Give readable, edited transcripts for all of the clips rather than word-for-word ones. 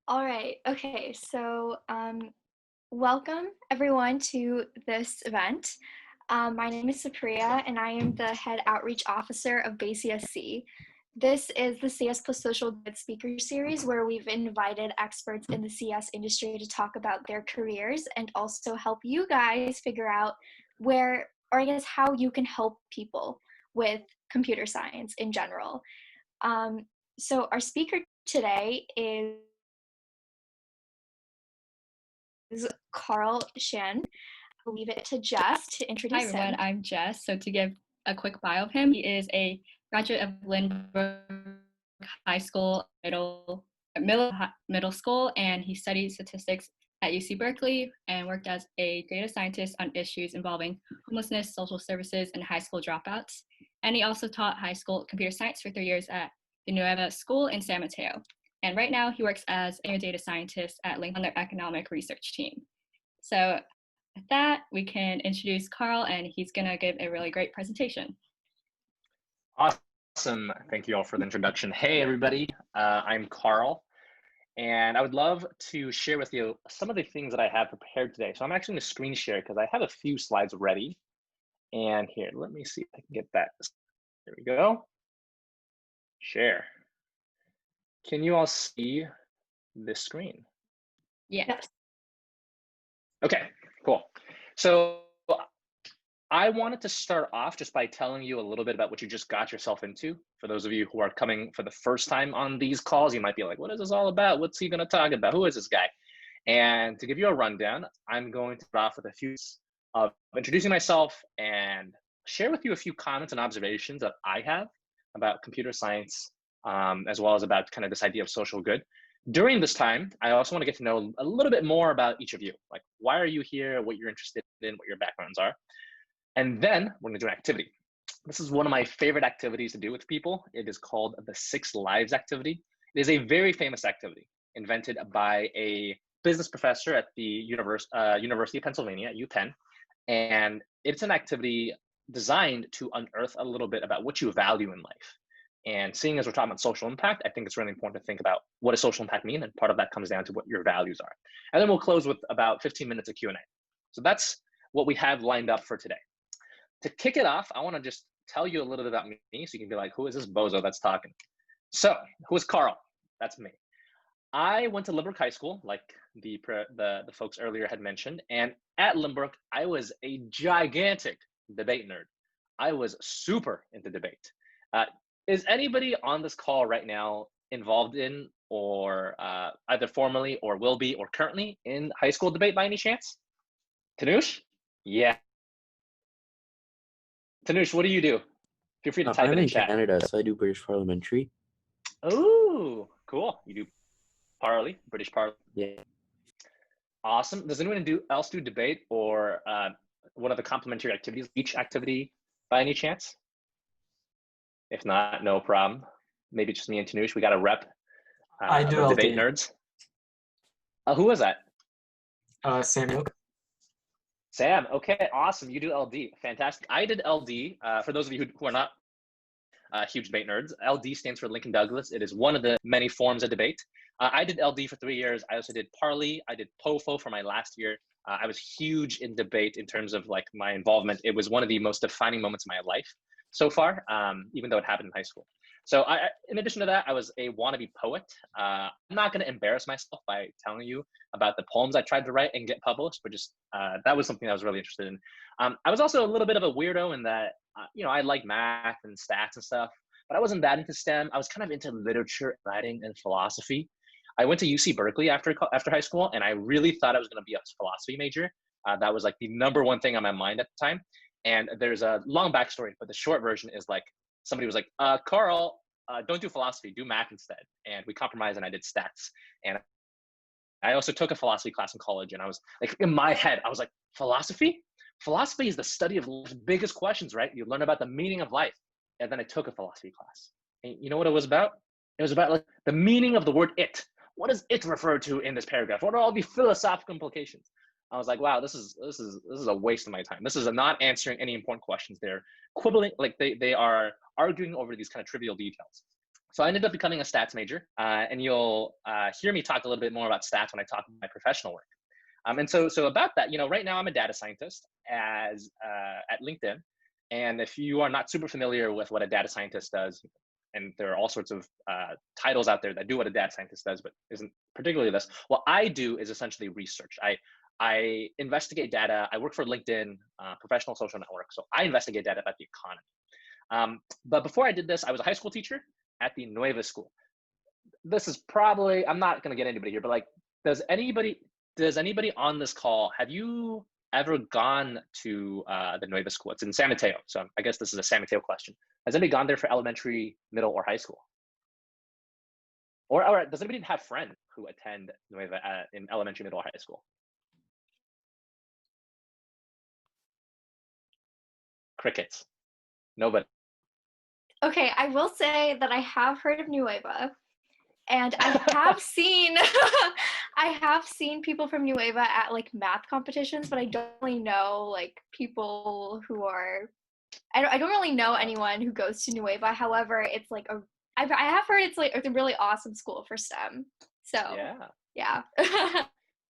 All right. Okay. Welcome everyone to this event. My name is Supriya, and I am the head outreach officer of BAYCSC. This is the CS+Social Good speaker series where we've invited experts in the CS industry to talk about their careers and also help you guys figure out how you can help people with computer science in general. So our speaker today is Carl Shan. I'll leave it to Jess to Hi introduce everyone, him. I'm Jess. So to give a quick bio of him, he is a graduate of Lynbrook High School, middle school, and he studied statistics at UC Berkeley and worked as a data scientist on issues involving homelessness, social services, and high school dropouts. And he also taught high school computer science for 3 years at the Nueva School in San Mateo. And right now he works as a data scientist at Link on their economic research team. So with that, we can introduce Carl, and he's going to give a really great presentation. Awesome. Thank you all for the introduction. Hey, everybody. I'm Carl, and I would love to share with you some of the things that I have prepared today. So I'm actually going to screen share because I have a few slides ready. And here, let me see if I can get that. There we go. Share. Can you all see this screen? Yes. Okay, cool. So I wanted to start off just by telling you a little bit about what you just got yourself into. For those of you who are coming for the first time on these calls, you might be like, what is this all about? What's he going to talk about? Who is this guy? And to give you a rundown, I'm going to start off with a few of introducing myself and share with you a few comments and observations that I have about computer science, as well as about kind of this idea of social good. During this time, I also want to get to know a little bit more about each of you. Like, why are you here? What you're interested in, what your backgrounds are. And then we're going to do an activity. This is one of my favorite activities to do with people. It is called the 6 Lives activity. It is a very famous activity invented by a business professor at the University of Pennsylvania, UPenn. And it's an activity designed to unearth a little bit about what you value in life. And seeing as we're talking about social impact, I think it's really important to think about what does social impact mean? And part of that comes down to what your values are. And then we'll close with about 15 minutes of Q&A. So that's what we have lined up for today. To kick it off, I want to just tell you a little bit about me so you can be like, who is this bozo that's talking? So, who is Carl? That's me. I went to Lynbrook High School, like the folks earlier had mentioned, and at Lynbrook, I was a gigantic debate nerd. I was super into debate. Is anybody on this call right now involved in or either formally or will be or currently in high school debate by any chance? Tanush? Yeah. Tanush, what do you do? Feel free to type I'm it in chat. Canada, so I do British Parliamentary. Oh, cool. You do British Parley. Yeah. Awesome. Does anyone else do debate or one of the complementary activities, each activity by any chance? If not, no problem. Maybe just me and Tanush. We got a rep. I do the debate LD. nerds. Who was that? Samuel. Sam. Okay, awesome. You do LD. Fantastic. I did LD. For those of you who are not huge debate nerds, LD stands for Lincoln Douglas. It is one of the many forms of debate. I did LD for 3 years. I also did Parley. I did POFO for my last year. I was huge in debate in terms of like my involvement. It was one of the most defining moments of my life so far, even though it happened in high school. So in addition to that, I was a wannabe poet. I'm not going to embarrass myself by telling you about the poems I tried to write and get published, but just that was something I was really interested in. I was also a little bit of a weirdo in that, I like math and stats and stuff, but I wasn't that into STEM. I was kind of into literature, writing, and philosophy. I went to UC Berkeley after high school, and I really thought I was going to be a philosophy major. That was like the #1 thing on my mind at the time. And there's a long backstory, but the short version is like, somebody was like, Carl, don't do philosophy, do math instead. And we compromised and I did stats. And I also took a philosophy class in college, and I was like, in my head, I was like, philosophy? Philosophy is the study of life's biggest questions, right? You learn about the meaning of life. And then I took a philosophy class. And you know what it was about? It was about like the meaning of the word it. What does it refer to in this paragraph? What are all the philosophical implications? I was like, wow, this is a waste of my time. This is not answering any important questions. They're quibbling, like they are arguing over these kind of trivial details. So I ended up becoming a stats major, and you'll hear me talk a little bit more about stats when I talk about my professional work. And so about that, right now I'm a data scientist at LinkedIn. And if you are not super familiar with what a data scientist does, and there are all sorts of titles out there that do what a data scientist does, but isn't particularly this. What I do is essentially research. I investigate data. I work for LinkedIn, professional social network. So I investigate data about the economy. But before I did this, I was a high school teacher at the Nueva School. This is probably, I'm not going to get anybody here, but like, does anybody on this call, have you ever gone to the Nueva School? It's in San Mateo. So I guess this is a San Mateo question. Has anybody gone there for elementary, middle, or high school? Or does anybody have friends who attend Nueva in elementary, middle, or high school? Crickets. Nobody. Okay, I will say that I have heard of Nueva, and I have seen I have seen people from Nueva at like math competitions, but I don't really know like people who are. I don't really know anyone who goes to Nueva. However, it's like I have heard it's like a really awesome school for STEM. So yeah.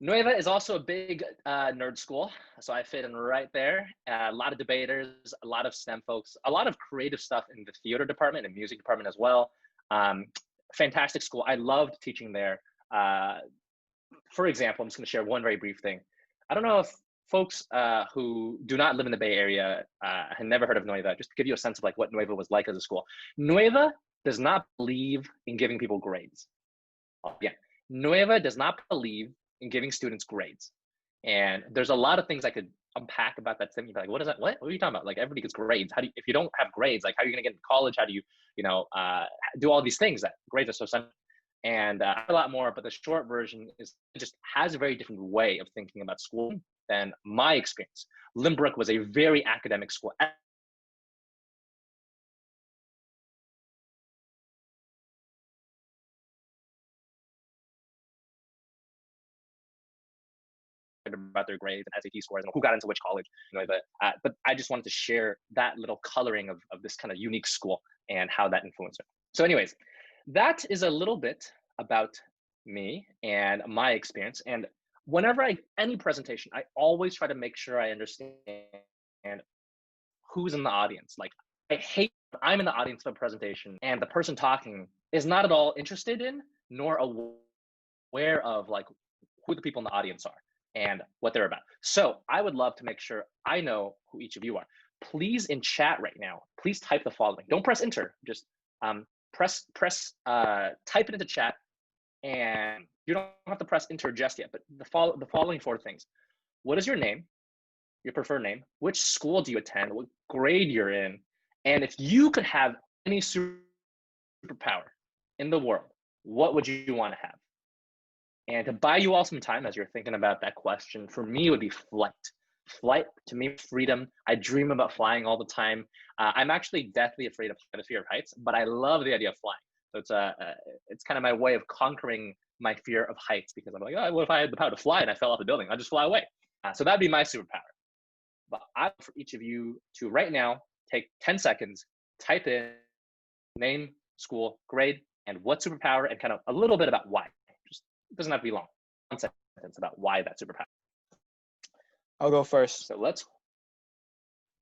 Nueva is also a big nerd school, so I fit in right there. A lot of debaters, a lot of STEM folks, a lot of creative stuff in the theater department and music department as well. Fantastic school. I loved teaching there. For example, I'm just going to share one very brief thing. I don't know if folks who do not live in the Bay Area have never heard of Nueva, just to give you a sense of like what Nueva was like as a school. Nueva does not believe in giving people grades. Again, Nueva does not believe in giving students grades. And there's a lot of things I could unpack about that statement. Like, what is that? What are you talking about? Like, everybody gets grades. How do you, if you don't have grades, like, how are you going to get into college? How do you, do all these things that grades are so central? And a lot more, but the short version is it just has a very different way of thinking about school than my experience. Limbrook was a very academic school. About their grades and SAT scores and who got into which college, but I just wanted to share that little coloring of this kind of unique school and how that influenced it. So anyways, that is a little bit about me and my experience. And whenever any presentation, I always try to make sure I understand who's in the audience. Like, I hate when I'm in the audience of a presentation and the person talking is not at all interested in nor aware of like who the people in the audience are and what they're about. So I would love to make sure I know who each of you are. Please, in chat right now, please type the following. Don't press enter, just type it into chat, and you don't have to press enter just yet, but the following 4 things. What is your name, your preferred name? Which school do you attend? What grade you're in? And if you could have any superpower in the world, what would you want to have? And to buy you all some time as you're thinking about that question, for me, it would be flight. Flight, to me, freedom. I dream about flying all the time. I'm actually deathly afraid of the fear of heights, but I love the idea of flying. So it's kind of my way of conquering my fear of heights, because I'm like, oh, what if I had the power to fly and I fell off the building? I'll just fly away. So that'd be my superpower. But I for each of you to right now take 10 seconds, type in name, school, grade, and what superpower, and kind of a little bit about why. It doesn't have to be long. 1 sentence about why that superpower. I'll go first. So let's.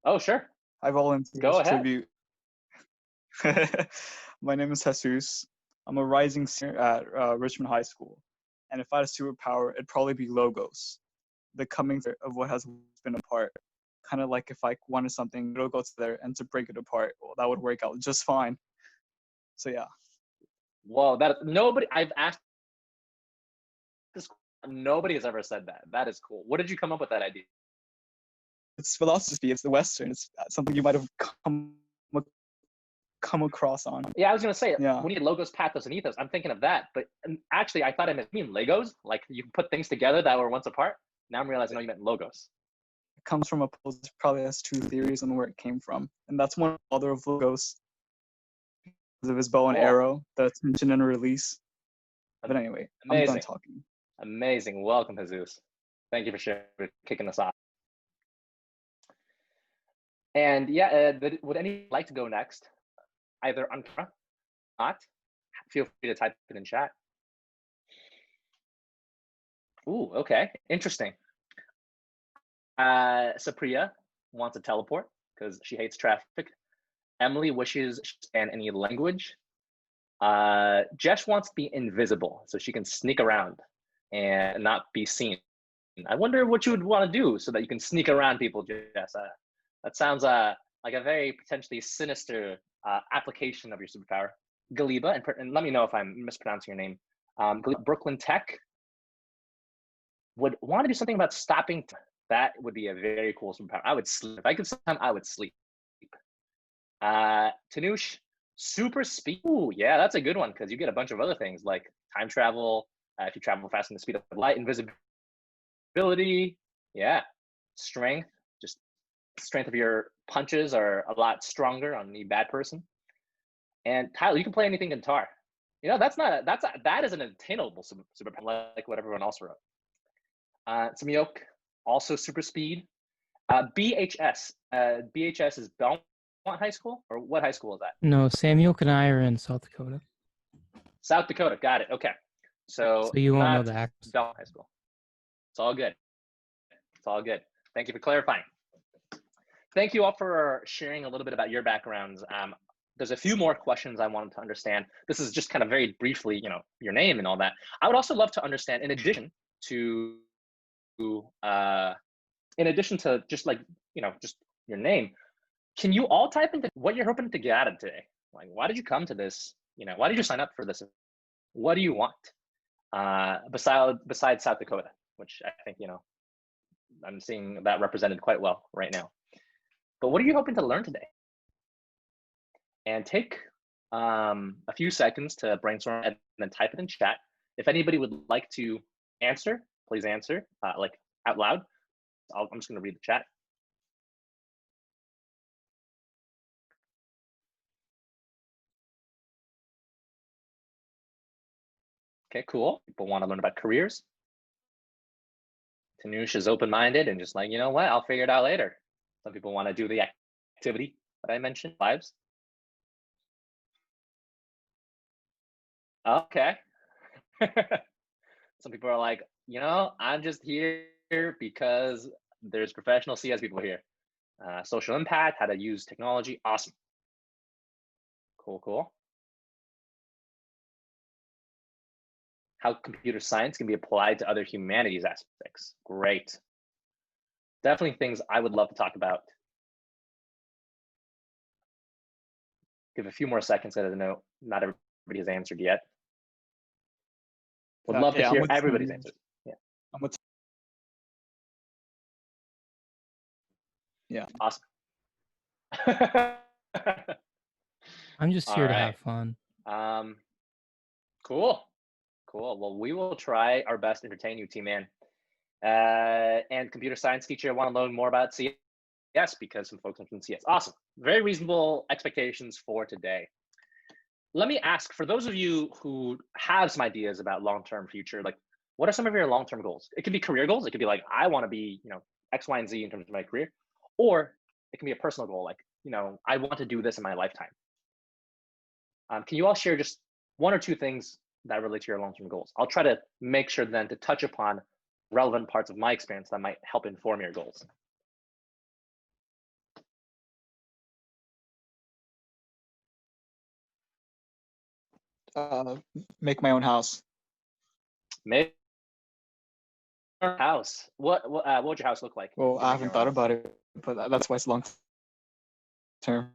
Oh, sure. I volunteer Go as ahead. tribute. My name is Jesus. I'm a rising senior at Richmond High School. And if I had a superpower, it'd probably be logos. The coming of what has been apart. Kind of like if I wanted something, it'll go together, and to break it apart, well, that would work out just fine. So yeah. Well, I've asked this, nobody has ever said that. That is cool. What did you come up with that idea? It's philosophy. It's the Western. It's something you might have come across on. Yeah, I was gonna say, yeah. We need logos, pathos, and ethos. I'm thinking of that, but actually, I thought I meant Legos. Like you can put things together that were once apart. Now I'm realizing, no, you meant logos. It comes from probably has 2 theories on where it came from, and that's one other of logos. Because of his bow and arrow, the tension and release. But anyway, amazing. I'm done talking. Amazing. Welcome, Jesus. Thank you for kicking us off. And yeah, would anyone like to go next? Either on camera, not, feel free to type it in chat. Ooh, okay, interesting. Supriya wants to teleport because she hates traffic. Emily wishes she can any language. Jess wants to be invisible so she can sneak around and not be seen. I wonder what you would want to do so that you can sneak around people, Jess. That sounds like a very potentially sinister application of your superpower. Galiba, and let me know if I'm mispronouncing your name. Brooklyn Tech would want to do something about stopping. That would be a very cool superpower. I would sleep. If I could sometime, I would sleep. Tanush, super speed. Ooh, yeah, that's a good one because you get a bunch of other things like time travel. If you travel faster than the speed of light, invisibility. Yeah, strength. Just strength of your punches are a lot stronger on the bad person. And Tyler, you can play anything guitar. You know, that is an attainable superpower, like what everyone else wrote. Samyok, also super speed. BHS. BHS is Belmont High School, or what high school is that? No, Samuel and I are in South Dakota. South Dakota. Got it. Okay. So you won't know not that. Belmont High School. It's all good. It's all good. Thank you for clarifying. Thank you all for sharing a little bit about your backgrounds. There's a few more questions I wanted to understand. This is just kind of very briefly, you know, your name and all that. I would also love to understand, in addition to just like, you know, just your name, can you all type into what you're hoping to get out of today? Like, why did you come to this? You know, why did you sign up for this? What do you want? Besides South Dakota, which I think, you know, I'm seeing that represented quite well right now. But what are you hoping to learn today? And take a few seconds to brainstorm and then type it in chat. If anybody would like to answer, please answer, like out loud. I'm just going to read the chat. Okay, cool. People want to learn about careers. Tanush is open-minded and just like, you know what, I'll figure it out later. Some people want to do the activity that I mentioned, lives. Okay. Some people are like, you know, I'm just here because there's professional CS people here. Social impact, how to use technology. Awesome. Cool, cool. How computer science can be applied to other humanities aspects. Great. Definitely things I would love to talk about. Give a few more seconds. I don't know, not everybody has answered yet. Would love to hear everybody's answers. Yeah. Yeah. Awesome. I'm just here to have fun. Cool. Cool. Well, we will try our best to entertain you, T-Man. And computer science teacher, I want to learn more about CS because some folks mentioned CS. Awesome. Very reasonable expectations for today. Let me ask, for those of you who have some ideas about long-term future, like what are some of your long-term goals? It could be career goals. It could be like, I want to be, you know, X, Y, and Z in terms of my career. Or it can be a personal goal, like, you know, I want to do this in my lifetime. Can you all share just one or two things that relate to your long-term goals? I'll try to make sure then to touch upon relevant parts of my experience that might help inform your goals. Make my own house. Make your house. What would your house look like? Well, I haven't thought about it, but that's why it's long term.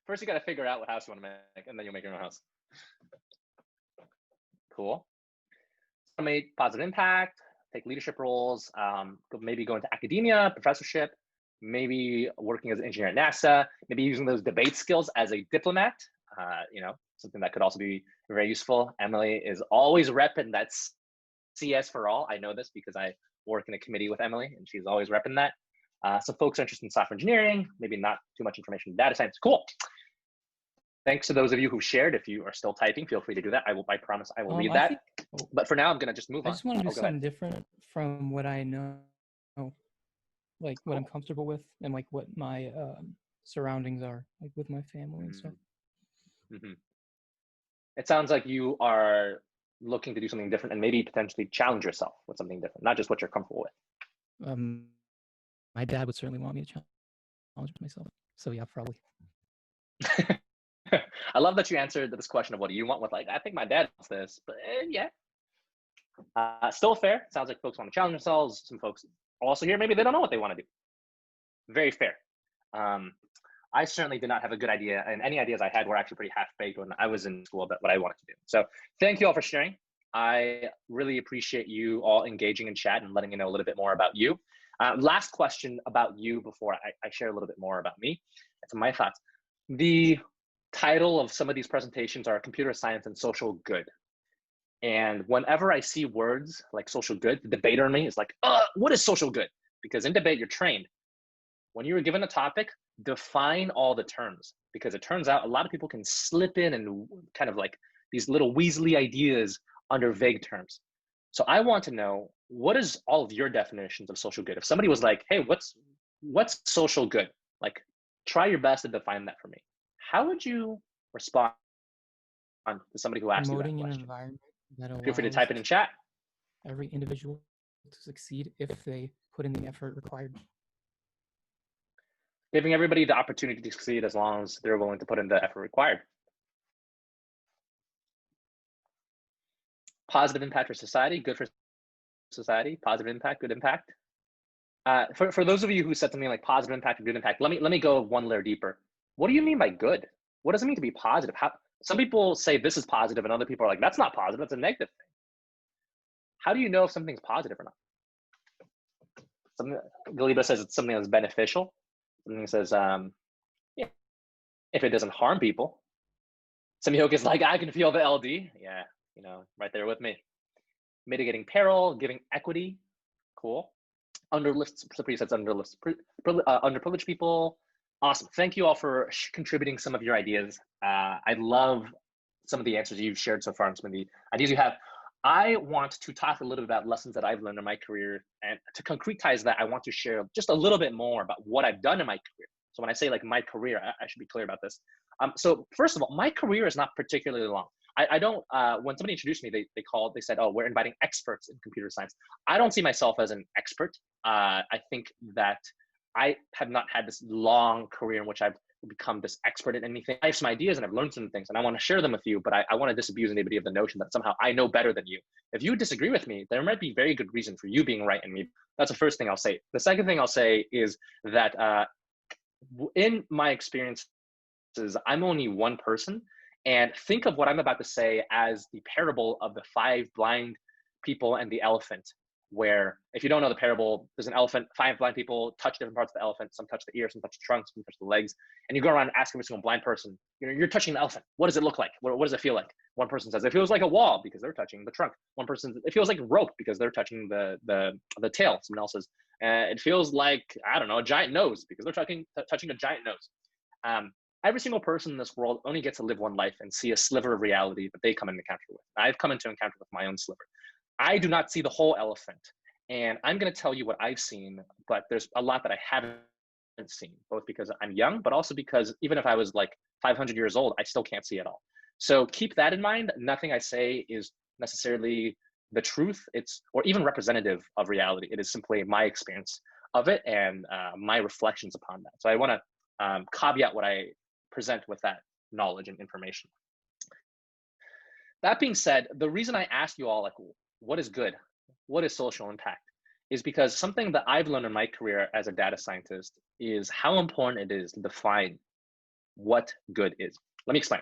First, you got to figure out what house you want to make, and then you'll make your own house. Cool. Make positive impact, take leadership roles, maybe go into academia, professorship, maybe working as an engineer at NASA, maybe using those debate skills as a diplomat, you know, something that could also be very useful. Emily is always repping that CS for all. I know this because I work in a committee with Emily and she's always repping that. Some folks are interested in software engineering, maybe not too much information in data science. Cool. Thanks to those of you who shared. If you are still typing, feel free to do that. I promise I will read that. But for now, I'm going to just move on. I just want to do something different from what I know, like what I'm comfortable with and like what my surroundings are, like with my family and stuff. it sounds like you are looking to do something different and maybe potentially challenge yourself with something different, not just what you're comfortable with. My dad would certainly want me to challenge myself. So yeah, probably. I love that you answered this question of what do you want with like, I think my dad wants this, but yeah. Still fair. Sounds like folks want to challenge themselves. Some folks also here, maybe they don't know what they want to do. Very fair. I certainly did not have a good idea, and any ideas I had were actually pretty half-baked when I was in school about what I wanted to do. So thank you all for sharing. I really appreciate you all engaging in chat and letting me know a little bit more about you. Last question about you before I share a little bit more about me. It's my thoughts. The title of some of these presentations are Computer Science and Social Good. And whenever I see words like social good, the debater in me is like, what is social good? Because in debate, you're trained. When you were given a topic, define all the terms, because it turns out a lot of people can slip in and kind of like these little Weasley ideas under vague terms. So I want to know, what is all of your definitions of social good? If somebody was like, hey, what's social good? Like, try your best to define that for me. How would you respond to somebody who asked you that Promoting an question? environment that Feel free to allows type it in chat. every individual to succeed if they put in the effort required. Giving everybody the opportunity to succeed as long as they're willing to put in the effort required. Positive impact for society, good for society, positive impact, good impact. For those of you who said something like positive impact or good impact, let me go one layer deeper. What do you mean by good? What does it mean to be positive? Some people say this is positive and other people are like, that's not positive, that's a negative thing. How do you know if something's positive or not? Galiba says it's something that's beneficial. Something says, yeah, if it doesn't harm people. Semihok is like, I can feel the LD. Yeah, right there with me. Mitigating peril, giving equity. Cool. Underprivileged people. Awesome. Thank you all for contributing some of your ideas. I love some of the answers you've shared so far and some of the ideas you have. I want to talk a little bit about lessons that I've learned in my career, and to concretize that, I want to share just a little bit more about what I've done in my career. So when I say like my career, I should be clear about this. So first of all, my career is not particularly long. I don't, when somebody introduced me, they said, oh, we're inviting experts in computer science. I don't see myself as an expert. I think that I have not had this long career in which I've become this expert in anything. I have some ideas and I've learned some things and I want to share them with you, but I want to disabuse anybody of the notion that somehow I know better than you. If you disagree with me, there might be very good reason for you being right and me. That's the first thing I'll say. The second thing I'll say is that in my experiences, I'm only one person. And think of what I'm about to say as the parable of the 5 blind people and the elephant, where if you don't know the parable, there's an elephant, 5 blind people touch different parts of the elephant. Some touch the ear, some touch the trunk, some touch the legs. And you go around and ask every single blind person, you're touching the elephant. What does it look like? What does it feel like? One person says, it feels like a wall because they're touching the trunk. One person, it feels like rope because they're touching the tail. Someone else says, it feels like, I don't know, a giant nose because they're touching a giant nose. Every single person in this world only gets to live one life and see a sliver of reality that they come into encounter with. I've come into encounter with my own sliver. I do not see the whole elephant. And I'm going to tell you what I've seen, but there's a lot that I haven't seen, both because I'm young, but also because even if I was like 500 years old, I still can't see it all. So keep that in mind. Nothing I say is necessarily the truth, or even representative of reality. It is simply my experience of it and my reflections upon that. So I want to caveat what I present with that knowledge and information. That being said, the reason I asked you all, like, what is good? What is social impact? Is because something that I've learned in my career as a data scientist is how important it is to define what good is. Let me explain.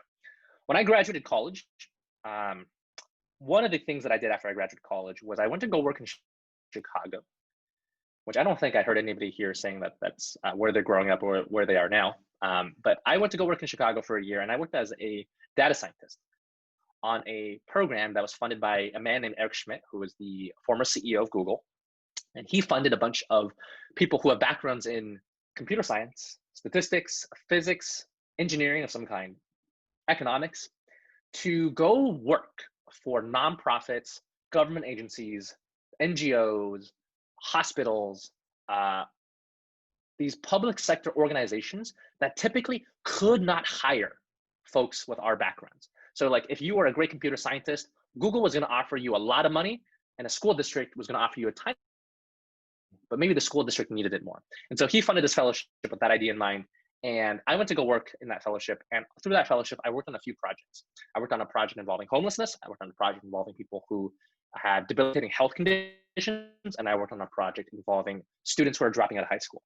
When I graduated college, one of the things that I did after I graduated college was I went to go work in Chicago, which I don't think I heard anybody here saying that that's where they're growing up or where they are now. But I went to go work in Chicago for a year, and I worked as a data scientist on a program that was funded by a man named Eric Schmidt, who was the former CEO of Google. And he funded a bunch of people who have backgrounds in computer science, statistics, physics, engineering of some kind, economics, to go work for nonprofits, government agencies, NGOs, hospitals, these public sector organizations that typically could not hire folks with our backgrounds. So like if you were a great computer scientist, Google was going to offer you a lot of money, and a school district was going to offer you a tiny, but maybe the school district needed it more. And so he funded this fellowship with that idea in mind. And I went to go work in that fellowship. And through that fellowship, I worked on a few projects. I worked on a project involving homelessness. I worked on a project involving people who had debilitating health conditions. And I worked on a project involving students who are dropping out of high school.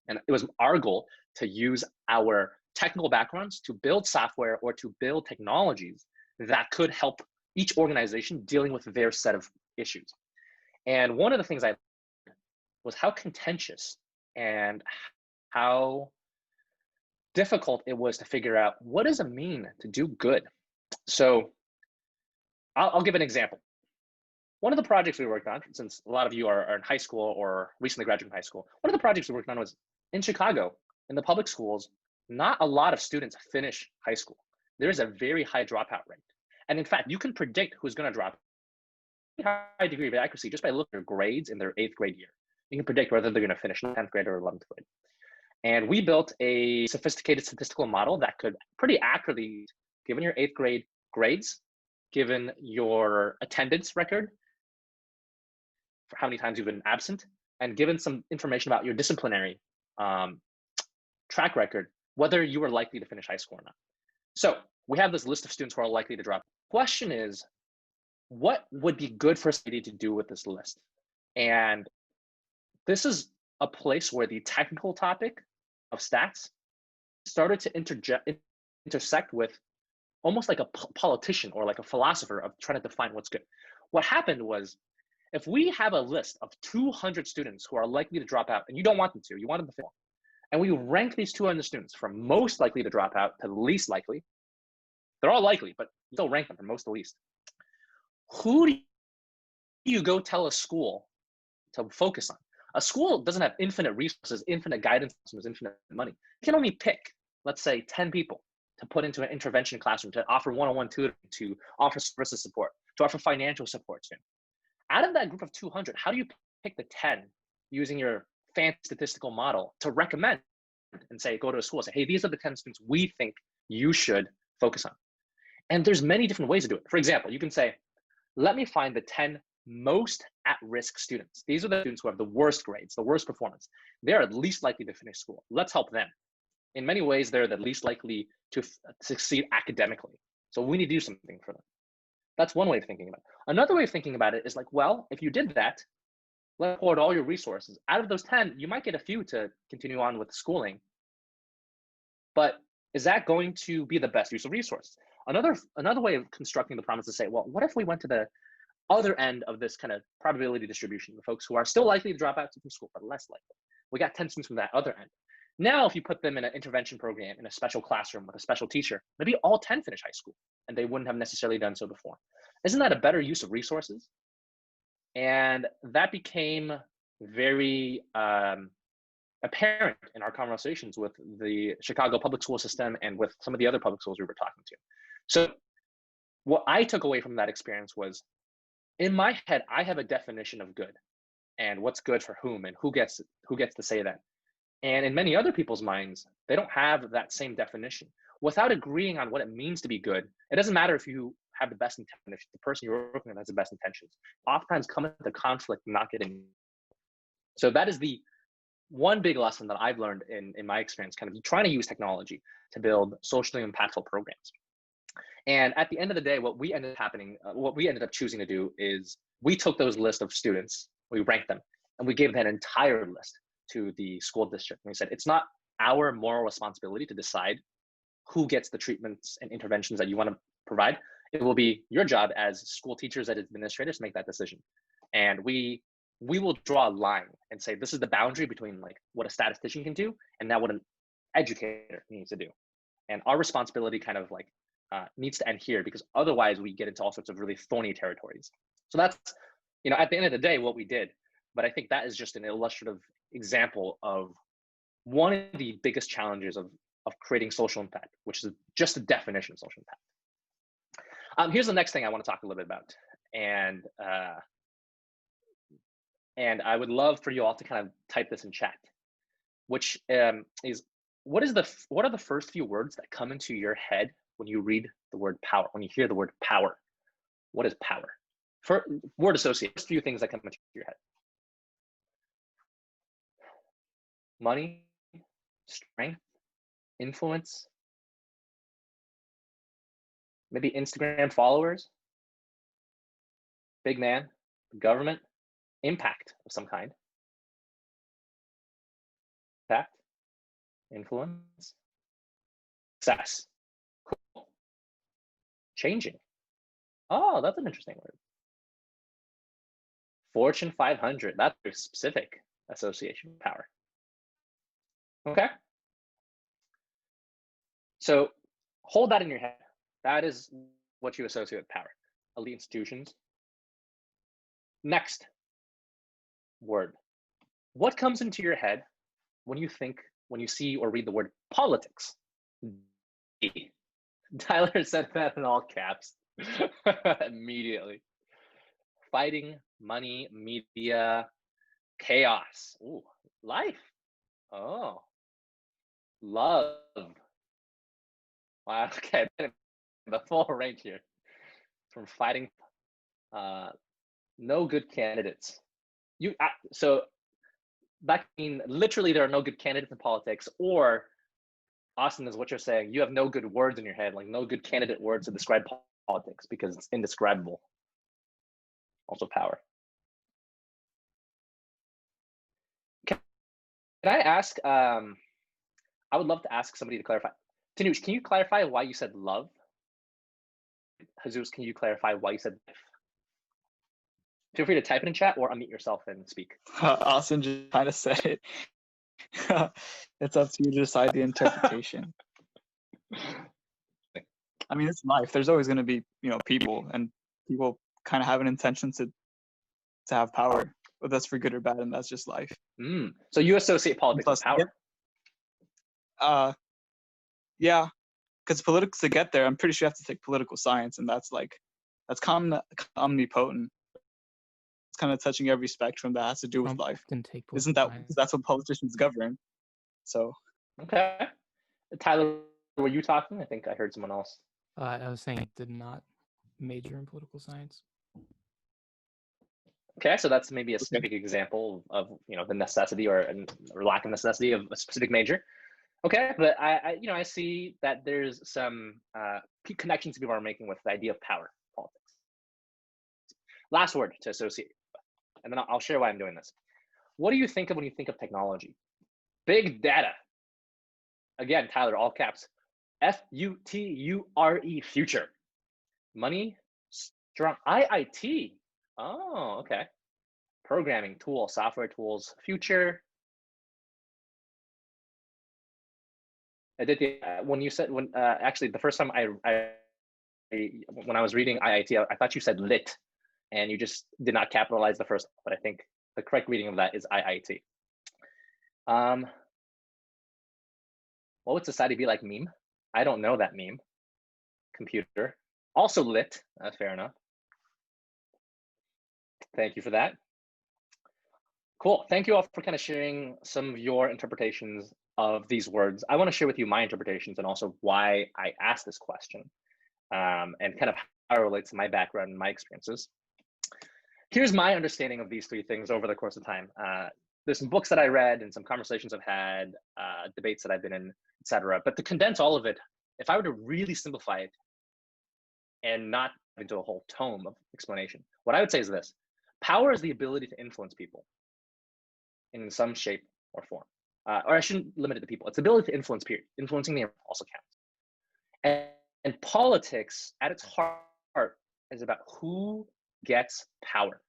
And it was our goal to use our technical backgrounds to build software or to build technologies that could help each organization dealing with their set of issues. And one of the things I was how contentious and how difficult it was to figure out what does it mean to do good. So I'll give an example. One of the projects we worked on, since a lot of you are in high school or recently graduated from high school, one of the projects we worked on was in Chicago, in the public schools, not a lot of students finish high school. There is a very high dropout rate. And in fact, you can predict who's going to drop high degree of accuracy just by looking at their grades in their 8th grade year. You can predict whether they're going to finish 10th grade or 11th grade. And we built a sophisticated statistical model that could pretty accurately, given your 8th grade grades, given your attendance record, for how many times you've been absent, and given some information about your disciplinary track record, whether you are likely to finish high school or not. So we have this list of students who are likely to drop. Question is, what would be good for society to do with this list? And this is a place where the technical topic of stats started to intersect with almost like a politician or like a philosopher of trying to define what's good. What happened was, if we have a list of 200 students who are likely to drop out, and you don't want them to, you want them to fail, and we rank these 200 students from most likely to drop out to least likely, they're all likely, but you still rank them from most to least. Who do you go tell a school to focus on? A school doesn't have infinite resources, infinite guidance systems, infinite money. You can only pick, let's say, 10 people to put into an intervention classroom, to offer one-on-one tutoring, to offer services support, to offer financial support to. Out of that group of 200, how do you pick the 10 using your fancy statistical model to recommend and say, go to a school and say, hey, these are the 10 students we think you should focus on? And there's many different ways to do it. For example, you can say, let me find the 10 most at-risk students. These are the students who have the worst grades, the worst performance. They're at least likely to finish school. Let's help them. In many ways, they're the least likely to succeed academically. So we need to do something for them. That's one way of thinking about it. Another way of thinking about it is like, well, if you did that, let's pour out all your resources. Out of those 10, you might get a few to continue on with schooling. But is that going to be the best use of resources? Another way of constructing the problem is to say, well, what if we went to the other end of this kind of probability distribution, the folks who are still likely to drop out from school, but less likely? We got 10 students from that other end. Now, if you put them in an intervention program, in a special classroom with a special teacher, maybe all 10 finish high school, and they wouldn't have necessarily done so before. Isn't that a better use of resources? And that became very apparent in our conversations with the Chicago public school system and with some of the other public schools we were talking to. So what I took away from that experience was, in my head, I have a definition of good and what's good for whom and who gets to say that. And in many other people's minds, they don't have that same definition. Without agreeing on what it means to be good, it doesn't matter if you have the best intentions. The person you're working with has the best intentions. Oftentimes come into conflict and not getting. So that is the one big lesson that I've learned in my experience, kind of trying to use technology to build socially impactful programs. And at the end of the day, what we ended up choosing to do is we took those list of students, we ranked them, and we gave that entire list to the school district. And we said, it's not our moral responsibility to decide who gets the treatments and interventions that you want to provide. It will be your job as school teachers and administrators to make that decision. And we will draw a line and say, this is the boundary between like what a statistician can do and now what an educator needs to do. And our responsibility kind of like needs to end here, because otherwise we get into all sorts of really thorny territories. So that's, at the end of the day, what we did. But I think that is just an illustrative example of one of the biggest challenges of creating social impact, which is just the definition of social impact. Here's the next thing I want to talk a little bit about. And I would love for you all to kind of type this in chat, which is, what are the first few words that come into your head when you read the word power. When you hear the word power, what is power? For word associate, first few things that come into your head. Money, strength, influence, maybe Instagram followers, big man, government, impact of some kind. Impact, influence, success. Cool. Changing. Oh, that's an interesting word. Fortune 500. That's a specific association with power. Okay. So hold that in your head. That is what you associate with power. Elite institutions. Next word. What comes into your head when you see or read the word politics? Tyler said that in all caps immediately. Fighting, money, media, chaos. Ooh, life. Oh, love. Wow, okay, the full range here. From fighting, no good candidates. So that mean literally there are no good candidates in politics, or Austin is what you're saying. You have no good words in your head, like no good candidate words to describe politics because it's indescribable. Also power. Can I ask, I would love to ask somebody to clarify. Tanush, can you clarify why you said love? Jesus, can you clarify why you said life? Feel free to type it in chat or unmute yourself and speak. Austin just kind of said it. It's up to you to decide the interpretation. I mean, it's life. There's always going to be, people, and people kind of have an intention to have power, but that's for good or bad, and that's just life. So you associate politics with power? Yeah, because politics, to get there, I'm pretty sure you have to take political science, and that's omnipotent. It's kind of touching every spectrum that has to do with life. Isn't that that's what politicians govern? So. Okay. Tyler, were you talking? I think I heard someone else. I was saying I did not major in political science. Okay, so that's maybe a specific example of the necessity or lack of necessity of a specific major. Okay, but I see that there's some connections people are making with the idea of power politics. Last word to associate, and then I'll share why I'm doing this. What do you think of when you think of technology? Big data. Again, Tyler, all caps. F-U-T-U-R-E, future. Money, strong. IIT. Oh, okay. Programming, tool, software tools, future. Aditya, when you said, actually the first time when I was reading IIT, I thought you said lit, and you just did not capitalize the first, but I think the correct reading of that is IIT. What would society be like? Meme? I don't know that meme. Computer. Also lit. Fair enough. Thank you for that. Cool. Thank you all for kind of sharing some of your interpretations of these words. I want to share with you my interpretations and also why I asked this question, and kind of how it relates to my background and my experiences. Here's my understanding of these three things over the course of time. There's some books that I read and some conversations I've had, debates that I've been in, etc. But to condense all of it, if I were to really simplify it and not into a whole tome of explanation, what I would say is this: power is the ability to influence people in some shape or form. Or I shouldn't limit it to people. It's the ability to influence, period. Influencing the also counts. And politics, at its heart, is about who gets power.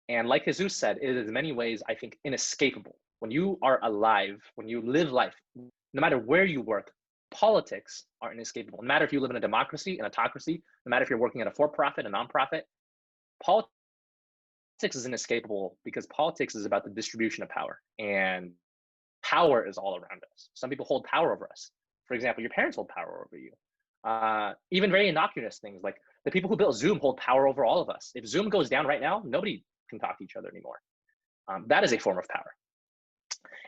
And like Jesus said, it is in many ways, I think, inescapable. When you are alive, when you live life, no matter where you work, politics are inescapable. No matter if you live in a democracy, an autocracy, no matter if you're working at a for-profit, a non-profit, politics is inescapable because politics is about the distribution of power. And power is all around us. Some people hold power over us. For example, your parents hold power over you. Even very innocuous things like the people who built Zoom hold power over all of us. If Zoom goes down right now, nobody can talk to each other anymore. That is a form of power.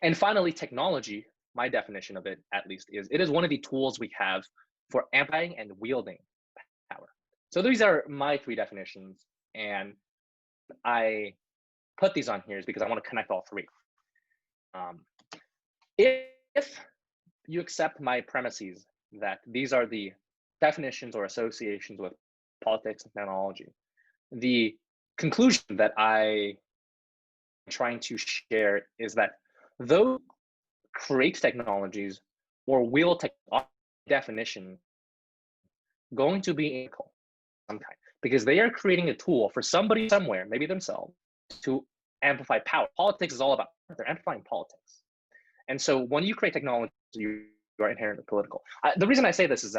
And finally, technology, my definition of it at least, is it is one of the tools we have for amplifying and wielding power. So these are my 3 definitions, and I put these on here is because I want to connect all 3. If you accept my premises that these are the definitions or associations with politics and technology, the conclusion that I'm trying to share is that those create technologies or wield definition going to be equal some kind, because they are creating a tool for somebody somewhere, maybe themselves, to amplify power. Politics is all about, they're amplifying politics. And so when you create technology, you are inherently political. The reason I say this is,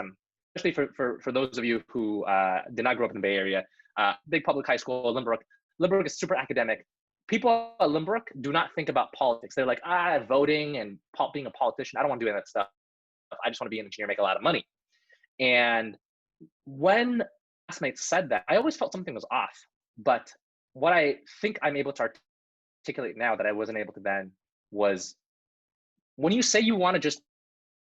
especially for those of you who did not grow up in the Bay Area, big public high school, Lynbrook. Lynbrook is super academic. People at Lynbrook do not think about politics. They're like, voting and being a politician, I don't want to do that stuff. I just want to be an engineer, make a lot of money. And when classmates said that, I always felt something was off. But what I think I'm able to articulate now that I wasn't able to then was, when you say you want to just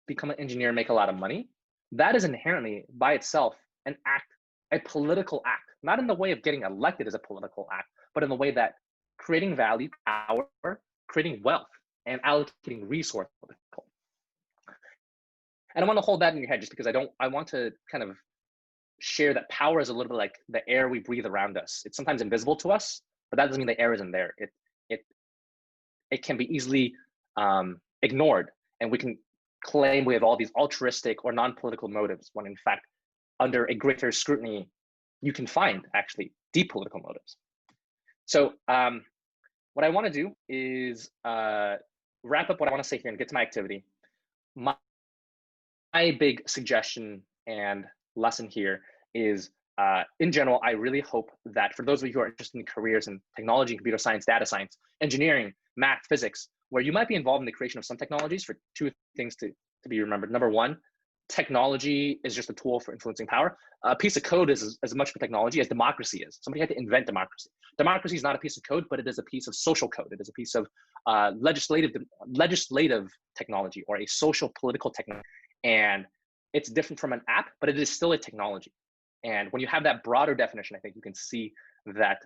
become an engineer and make a lot of money, that is inherently by itself an act, a political act, not in the way of getting elected as a political act, but in the way that creating value, power, creating wealth, and allocating resources. And I want to hold that in your head just because I want to kind of share that power is a little bit like the air we breathe around us. It's sometimes invisible to us, but that doesn't mean the air isn't there. It can be easily ignored, and we can claim we have all these altruistic or non-political motives, when in fact, under a greater scrutiny, you can find actually deep political motives. So what I want to do is wrap up what I want to say here and get to my activity. My big suggestion and lesson here is, in general, I really hope that for those of you who are interested in careers in technology, computer science, data science, engineering, math, physics, where you might be involved in the creation of some technologies, for 2 things to be remembered. Number 1, technology is just a tool for influencing power. A piece of code is as much of a technology as democracy is. Somebody had to invent democracy. Democracy is not a piece of code, but it is a piece of social code. It is a piece of legislative technology, or a social political technology. And it's different from an app, but it is still a technology. And when you have that broader definition, I think you can see that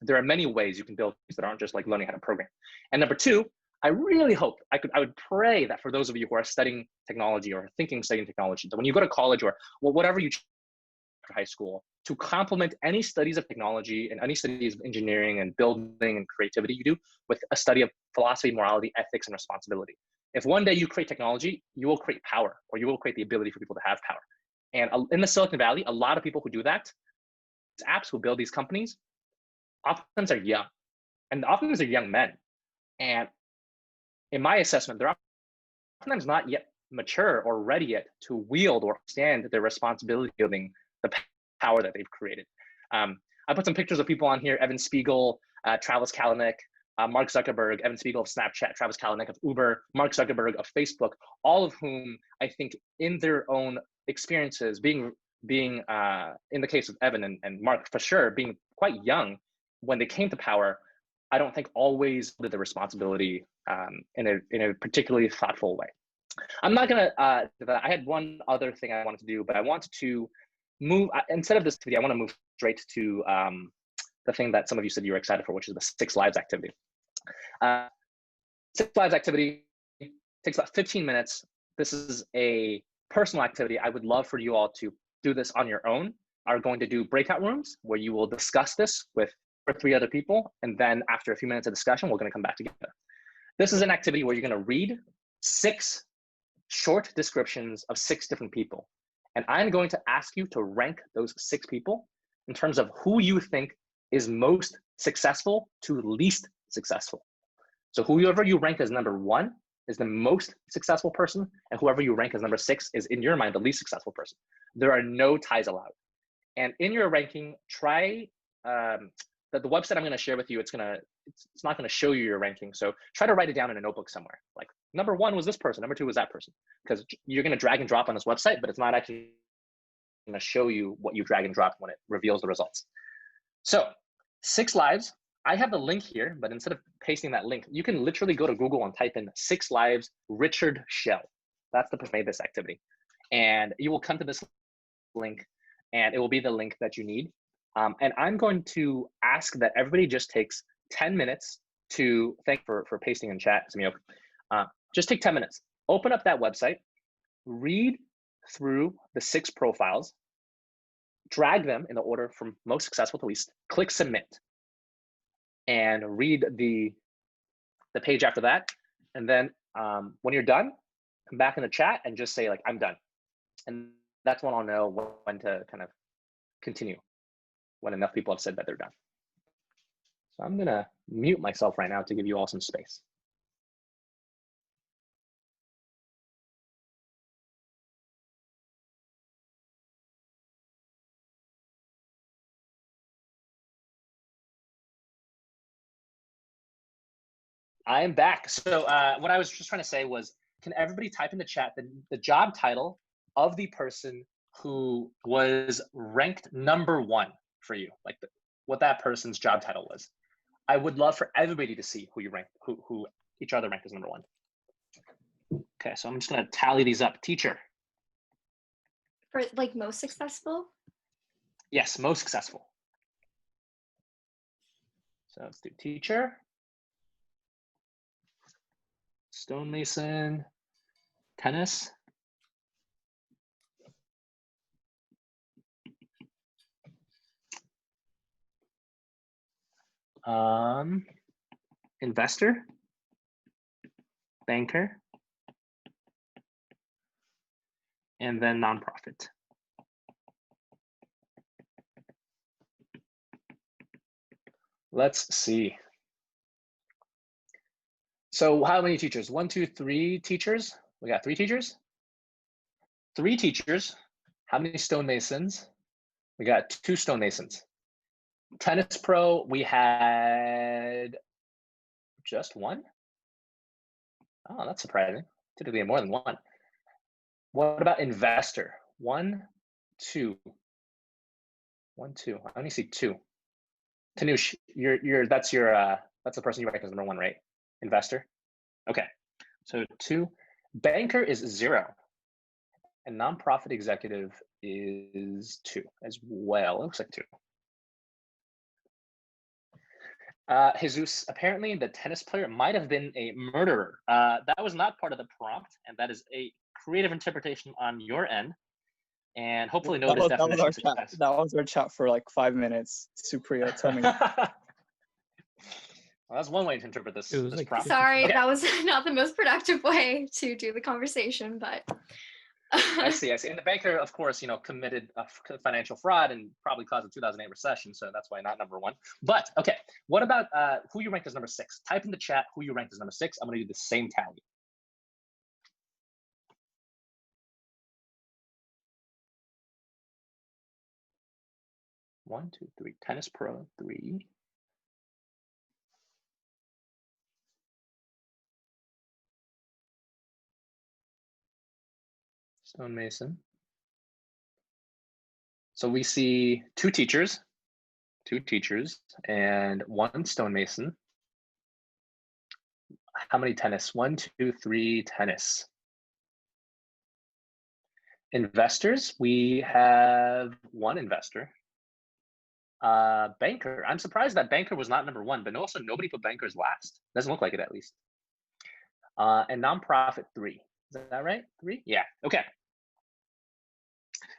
there are many ways you can build things that aren't just like learning how to program. And number 2, I really hope, I would pray that for those of you who are studying technology or thinking studying technology, that when you go to college or whatever you choose for high school, to complement any studies of technology and any studies of engineering and building and creativity you do with a study of philosophy, morality, ethics, and responsibility. If one day you create technology, you will create power, or you will create the ability for people to have power. And in the Silicon Valley, a lot of people who do that, these apps who build these companies, oftentimes are young, and oftentimes they're young men. And in my assessment, they're oftentimes not yet mature or ready yet to wield or understand their responsibility building the power that they've created. I put some pictures of people on here: Evan Spiegel, Travis Kalanick, Mark Zuckerberg, Evan Spiegel of Snapchat, Travis Kalanick of Uber, Mark Zuckerberg of Facebook, all of whom I think in their own experiences, being in the case of Evan and Mark for sure, being quite young when they came to power, I don't think always did the responsibility in a particularly thoughtful way. I'm not gonna, I had one other thing I wanted to do, but I wanted to move, instead of this video, I wanna move straight to the thing that some of you said you were excited for, which is the 6 Lives activity. 6 Lives activity takes about 15 minutes. This is a personal activity. I would love for you all to do this on your own. Are going to do breakout rooms where you will discuss this with 2 or 3 other people. And then after a few minutes of discussion, we're gonna come back together. This is an activity where you're gonna read 6 short descriptions of 6 different people. And I'm going to ask you to rank those 6 people in terms of who you think is most successful to least successful. So whoever you rank as number 1 is the most successful person, and whoever you rank as number 6 is, in your mind, the least successful person. There are no ties allowed. And in your ranking, try, the website I'm gonna share with you, it's not gonna show you your ranking. So try to write it down in a notebook somewhere. Like, number 1 was this person, number 2 was that person. Because you're gonna drag and drop on this website, but it's not actually gonna show you what you drag and drop when it reveals the results. So 6 Lives, I have the link here, but instead of pasting that link, you can literally go to Google and type in 6 Lives Richard Shell. That's the person who made this activity. and you will come to this link, and it will be the link that you need. And I'm going to ask that everybody just takes 10 minutes to thank for pasting in chat, Samio. Just take 10 minutes. Open up that website, read through the 6 profiles, drag them in the order from most successful to least, click submit, and read the page after that. And then when you're done, come back in the chat and just say like, I'm done. And that's when I'll know when to kind of continue, when enough people have said that they're done. So I'm gonna mute myself right now to give you all some space. I am back. So what I was just trying to say was, can everybody type in the chat the job title of the person who was ranked #1 for you, like what that person's job title was. I would love for everybody to see who you ranked, who each other ranked as #1. Okay, so I'm just gonna tally these up. Teacher. For like most successful? Yes, most successful. So let's do teacher, stonemason, tennis, investor, banker, and then nonprofit. Let's see. So how many teachers? 1, 2, 3 teachers. We got 3 teachers. 3 teachers. How many stonemasons? We got 2 stonemasons. Tennis pro, we had just 1. Oh, that's surprising. Typically more than 1. What about investor? 1, 2. 1, 2. I only see 2. Tanush, that's the person you rank as #1, right? Investor. Okay, so 2. Banker is 0, and nonprofit executive is 2 as well. It looks like 2. Jesus, apparently the tennis player might have been a murderer. That was not part of the prompt, and that is a creative interpretation on your end. And hopefully no definition of success. That was our chat for like 5 minutes. Supriya, tell me. Well, that's one way to interpret this like prompt. Sorry, Okay. that was not the most productive way to do the conversation, but. I see. And the banker, of course, committed a financial fraud and probably caused the 2008 recession. So that's why not #1. But okay, what about who you ranked as #6? Type in the chat who you ranked as #6. I'm going to do the same tally. One, 2, 3. Tennis pro 3. Stonemason. So we see 2 teachers, and 1 stonemason. How many tennis? 1, 2, 3 tennis. Investors, we have 1 investor. Banker, I'm surprised that banker was not #1, but also nobody put bankers last. Doesn't look like it, at least. And nonprofit 3. Is that right? 3? Yeah. Okay.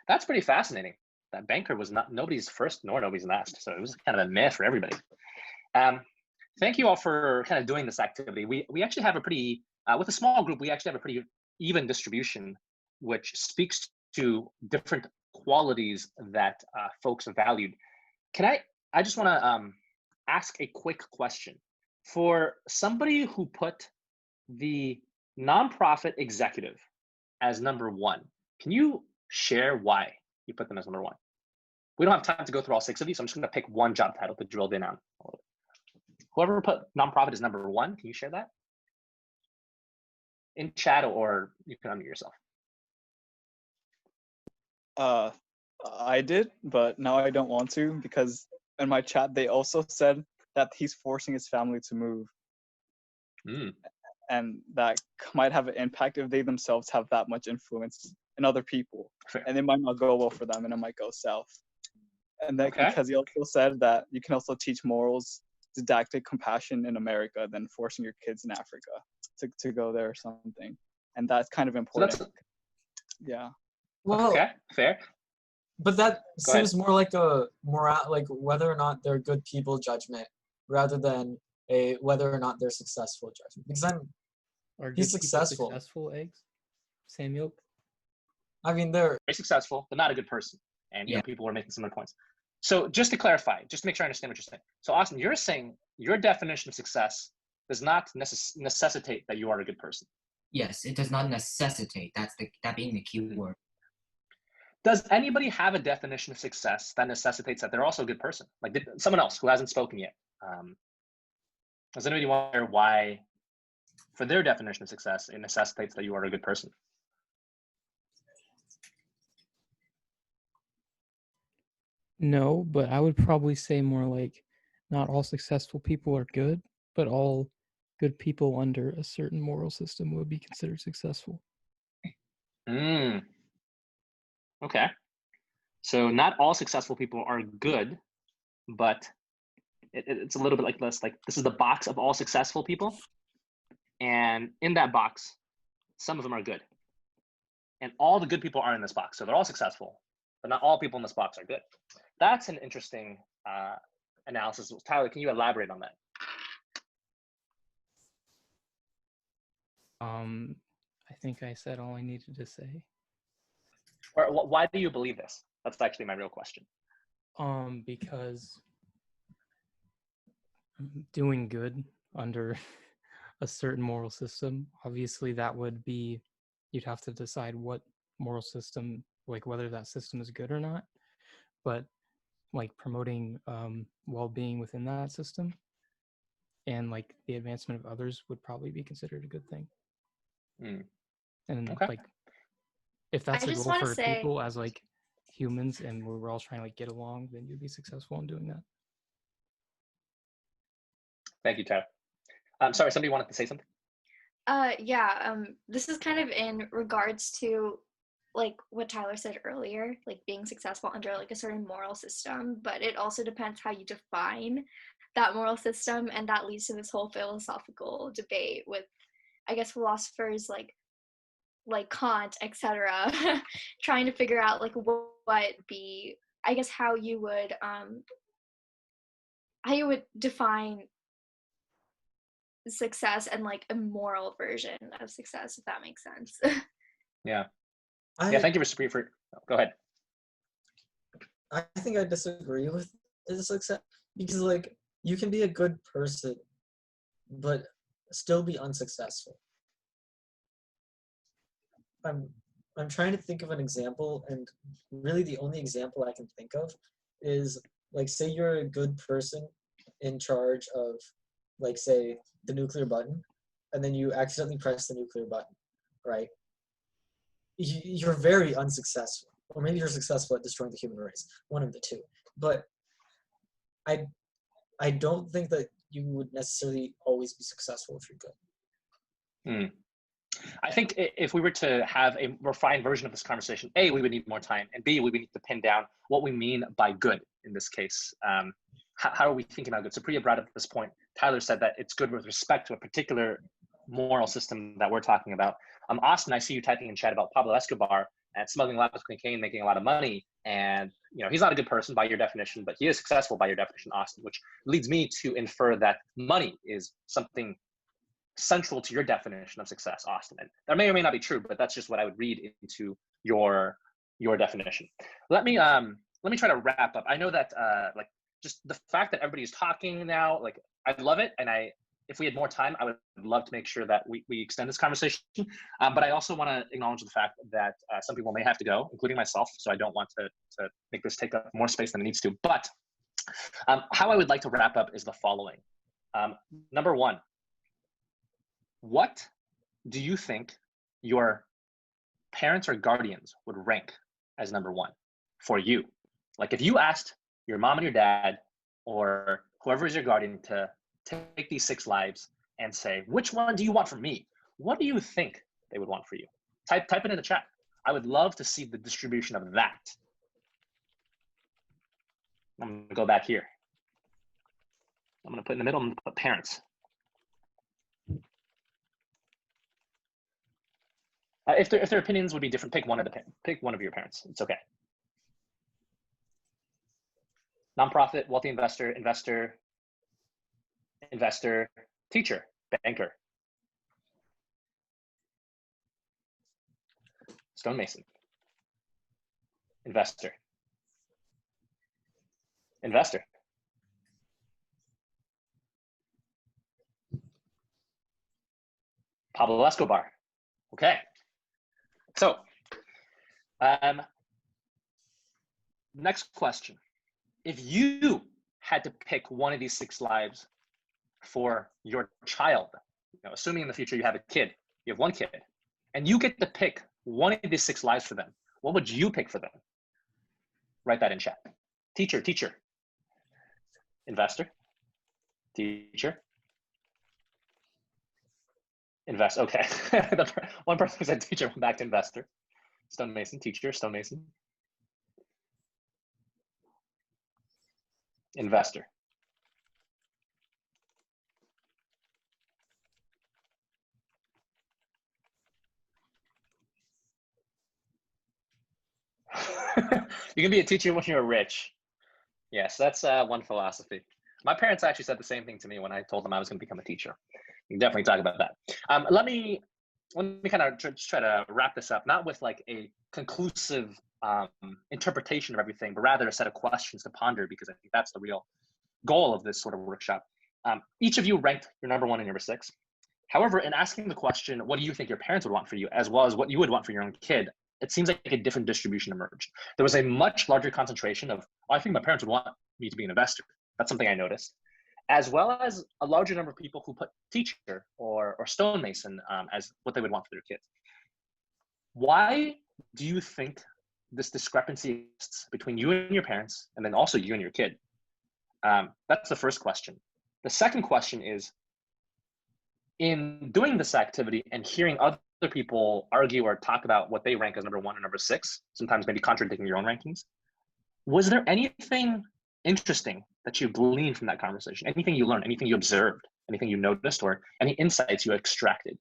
That's pretty fascinating. That banker was not nobody's first nor nobody's last. So it was kind of a meh for everybody. Thank you all for kind of doing this activity. We actually have a pretty, with a small group, we actually have a pretty even distribution, which speaks to different qualities that folks have valued. I just want to ask a quick question. For somebody who put the nonprofit executive as #1, can you share why you put them as #1? We don't have time to go through all 6 of these, so I'm just going to pick one job title to drill in on. Whoever put nonprofit as #1, can you share that? In chat, or you can unmute yourself. I did, but now I don't want to, because in my chat they also said that he's forcing his family to move. And that might have an impact if they themselves have that much influence in other people, Fair. and it might not go well for them, and it might go south. And that Okay. because he also said that you can also teach morals, didactic compassion in America than forcing your kids in Africa to go there or something. And that's kind of So important. that's Yeah. Well, okay. Fair. but that Go ahead. seems more like a like whether or not they're good people judgment rather than a whether or not they're successful judgment. Because Are He's good people successful. successful, eggs? Samuel? I mean, they're Very successful, but not a good person. And you know, Yeah. people are making similar points. So just to clarify, just to make sure I understand what you're saying. So Austin, you're saying your definition of success does not necessitate that you are a good person. Yes, it does not necessitate. That being the key word. Does anybody have a definition of success that necessitates that they're also a good person? Like someone else who hasn't spoken yet. Does anybody wonder why, for their definition of success, it necessitates that you are a good person? No, but I would probably say more like not all successful people are good, but all good people under a certain moral system would be considered successful. Okay. So not all successful people are good, but it's a little bit like this. Like this is the box of all successful people. And in that box, some of them are good. And all the good people are in this box. So they're all successful, but not all people in this box are good. That's an interesting analysis. Tyler, can you elaborate on that? I think I said all I needed to say. Or why do you believe this? That's actually my real question. Because doing good under a certain moral system, obviously that would be, you'd have to decide what moral system, like whether that system is good or not. But like promoting well-being within that system and like the advancement of others would probably be considered a good thing. And Okay. like if that's I the just goal wanna for say- people as like humans and we're all trying to like get along, then you'd be successful in doing that. Thank you, Tyler. Sorry, somebody wanted to say something? This is kind of in regards to like what Tyler said earlier, like being successful under like a certain moral system, but it also depends how you define that moral system, and that leads to this whole philosophical debate with, I guess, philosophers like Kant, etc., trying to figure out like what be, I guess, how you would define success and like a moral version of success, if that makes sense. Yeah. Yeah, thank you for go ahead. I think I disagree with the success because like you can be a good person but still be unsuccessful. I'm trying to think of an example, and really the only example I can think of is like, say you're a good person in charge of, like, say the nuclear button, and then you accidentally press the nuclear button, right? You're very unsuccessful, or maybe you're successful at destroying the human race, one of the two. But I don't think that you would necessarily always be successful if you're good. I think if we were to have a refined version of this conversation, A, we would need more time, and B, we would need to pin down what we mean by good in this case. How are we thinking about good? So Priya brought up this point. Tyler said that it's good with respect to a particular moral system that we're talking about. Austin, I see you typing in chat about Pablo Escobar and smuggling a lot of cocaine, making a lot of money. And you know, he's not a good person by your definition, but he is successful by your definition, Austin, which leads me to infer that money is something central to your definition of success, Austin. And that may or may not be true, but that's just what I would read into your definition. Let me try to wrap up. I know that like just the fact that everybody's talking now, like I love it, and if we had more time, I would love to make sure that we extend this conversation. But I also want to acknowledge the fact that some people may have to go, including myself. So I don't want to make this take up more space than it needs to. But how I would like to wrap up is the following. Number one, what do you think your parents or guardians would rank as number one for you? Like if you asked your mom and your dad or whoever is your guardian to take these 6 lives and say, which one do you want from me? What do you think they would want for you? Type it in the chat. I would love to see the distribution of that. I'm going to go back here. I'm going to put in the middle, I'm going to put parents. If their opinions would be different, pick one of your parents. It's okay. Nonprofit, wealthy investor, teacher, banker, stonemason, investor, Pablo Escobar. Okay. So, next question. If you had to pick one of these 6 lives for your child, assuming in the future you have a kid, you have one kid, and you get to pick one of these 6 lives for them, what would you pick for them? Write that in chat. Teacher, investor, teacher, okay. One person who said teacher went back to investor. Stonemason, teacher, stonemason. Investor. You can be a teacher when you're rich. Yes, that's one philosophy. My parents actually said the same thing to me when I told them I was going to become a teacher. We can definitely talk about that. Let me kind of try to wrap this up, not with like a conclusive interpretation of everything, but rather a set of questions to ponder, because I think that's the real goal of this sort of workshop. Each of you ranked your number 1 and number 6. However, in asking the question, what do you think your parents would want for you, as well as what you would want for your own kid, it seems like a different distribution emerged. There was a much larger concentration of, I think my parents would want me to be an investor. That's something I noticed. As well as a larger number of people who put teacher or stonemason as what they would want for their kids. Why do you think this discrepancy exists between you and your parents, and then also you and your kid? That's the first question. The second question is, in doing this activity and hearing other people argue or talk about what they rank as number 1 and number 6, sometimes maybe contradicting your own rankings, was there anything interesting that you gleaned from that conversation? Anything you learned, anything you observed, anything you noticed, or any insights you extracted?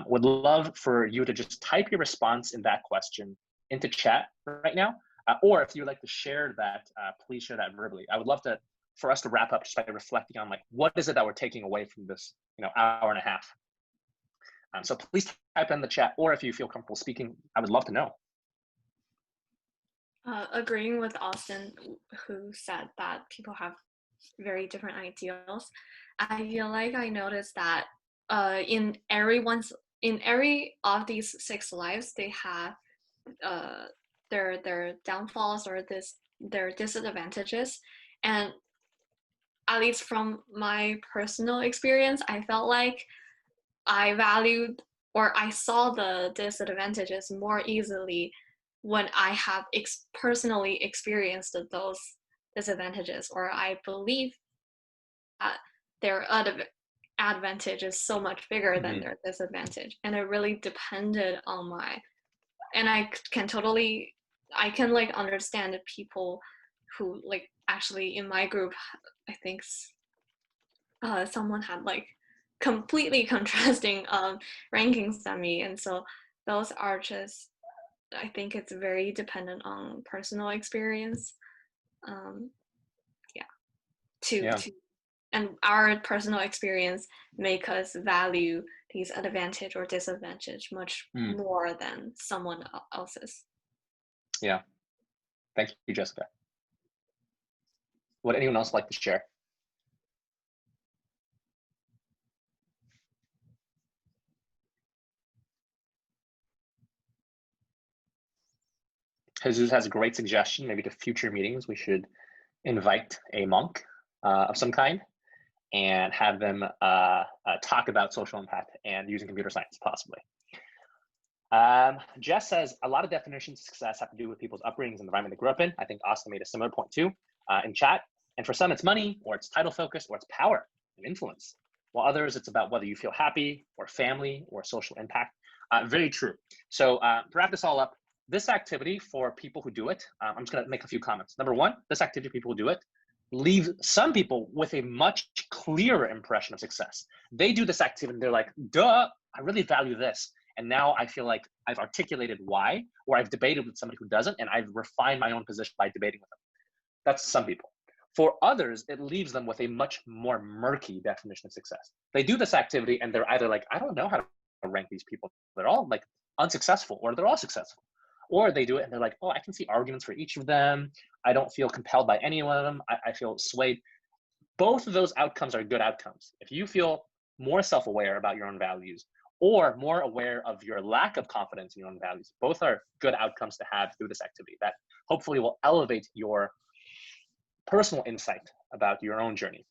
Would love for you to just type your response in that question into chat right now. Or if you would like to share that, please share that verbally. I would love for us to wrap up just by reflecting on, like, what is it that we're taking away from this, hour and a half? So please type in the chat, or if you feel comfortable speaking, I would love to know. Agreeing with Austin, who said that people have very different ideals, I feel like I noticed that in every of these 6 lives, they have their downfalls or their disadvantages. And at least from my personal experience, I felt like I valued, or I saw the disadvantages more easily when I have personally experienced those disadvantages, or I believe that their advantage is so much bigger than their disadvantage. And it really depended on and I can like understand people who, like, actually in my group, I think someone had like completely contrasting rankings than me, and so those are just, I think it's very dependent on personal experience. And our personal experience make us value these advantage or disadvantage much more than someone else's. Yeah. Thank you, Jessica. Would anyone else like to share? Jesus has a great suggestion. Maybe to future meetings, we should invite a monk of some kind and have them talk about social impact and using computer science, possibly. Jess says, a lot of definitions of success have to do with people's upbringings and the environment they grew up in. I think Austin made a similar point too in chat. And for some, it's money, or it's title focused, or it's power and influence. While others, it's about whether you feel happy, or family, or social impact. Very true. So to wrap this all up, this activity for people who do it, I'm just going to make a few comments. Number one, this activity, people who do it, leave some people with a much clearer impression of success. They do this activity and they're like, duh, I really value this. And now I feel like I've articulated why, or I've debated with somebody who doesn't, and I've refined my own position by debating with them. That's some people. For others, it leaves them with a much more murky definition of success. They do this activity and they're either like, I don't know how to rank these people. They're all like unsuccessful, or they're all successful. Or they do it and they're like, oh, I can see arguments for each of them. I don't feel compelled by any one of them. I feel swayed. Both of those outcomes are good outcomes. If you feel more self-aware about your own values, or more aware of your lack of confidence in your own values, both are good outcomes to have through this activity that hopefully will elevate your personal insight about your own journey.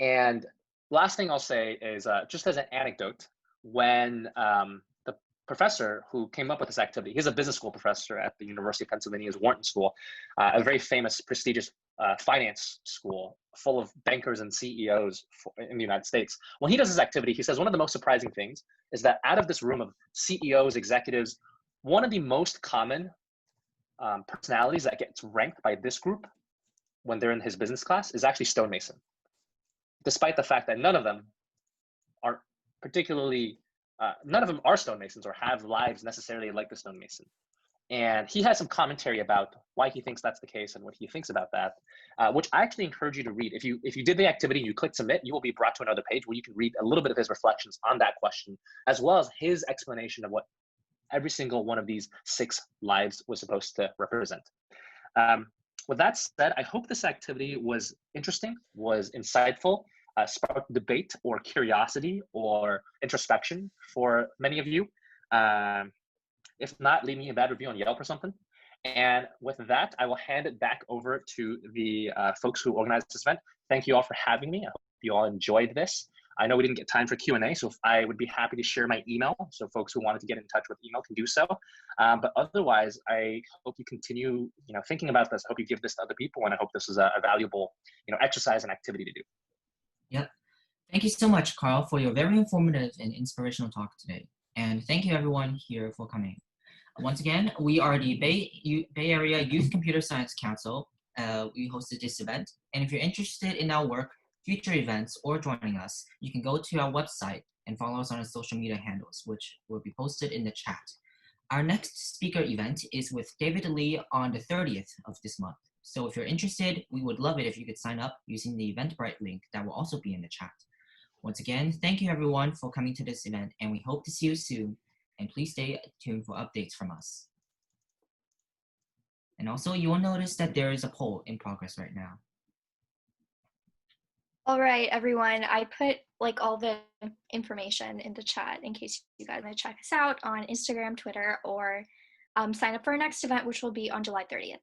And last thing I'll say is just as an anecdote, when the professor who came up with this activity, he's a business school professor at the University of Pennsylvania's Wharton School, a very famous, prestigious finance school full of bankers and CEOs in the United States. When he does this activity, he says one of the most surprising things is that out of this room of CEOs, executives, one of the most common personalities that gets ranked by this group when they're in his business class is actually stonemason, despite the fact that none of them are particularly, none of them are stonemasons or have lives necessarily like the stonemason. And he has some commentary about why he thinks that's the case and what he thinks about that, which I actually encourage you to read. If you did the activity and you click submit, you will be brought to another page where you can read a little bit of his reflections on that question, as well as his explanation of what every single one of these 6 lives was supposed to represent. With that said, I hope this activity was interesting, was insightful, sparked debate or curiosity or introspection for many of you. If not, leave me a bad review on Yelp or something. And with that, I will hand it back over to the folks who organized this event. Thank you all for having me. I hope you all enjoyed this. I know we didn't get time for Q&A, so I would be happy to share my email, so folks who wanted to get in touch with email can do so. But otherwise, I hope you continue, thinking about this. I hope you give this to other people, and I hope this is a valuable, exercise and activity to do. Yep. Thank you so much, Carl, for your very informative and inspirational talk today. And thank you everyone here for coming. Once again, we are the Bay Area Youth Computer Science Council. We hosted this event, and if you're interested in our work, future events, or joining us, you can go to our website and follow us on our social media handles, which will be posted in the chat. Our next speaker event is with David Lee on the 30th of this month. So if you're interested, we would love it if you could sign up using the Eventbrite link that will also be in the chat. Once again, thank you everyone for coming to this event, and we hope to see you soon. And please stay tuned for updates from us. And also, you will notice that there is a poll in progress right now. All right, everyone. I put all the information in the chat in case you guys want to check us out on Instagram, Twitter, or sign up for our next event, which will be on July 30th.